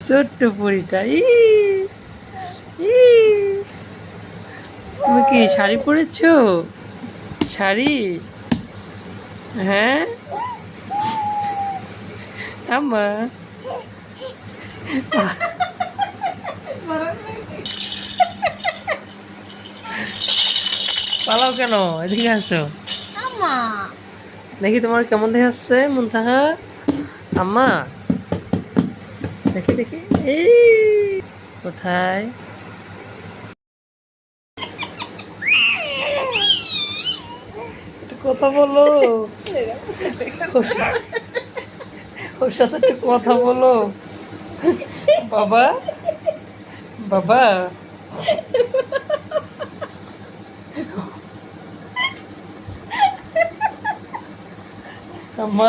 ছোট্ট পরিটা ই তুমি কি শাড়ি পরেছো? শাড়ি? হ্যাঁ আম্মা পালাও কেন? এদিকে আসো। আম্মা দেখি তোমার কেমন দেখাচ্ছে মুনতাহা। আম্মা দেখি দেখি। এই কোথায়? একটু কথা বলো। ওর সাথে একটু কথা বলো। বাবা বাবা আম্মা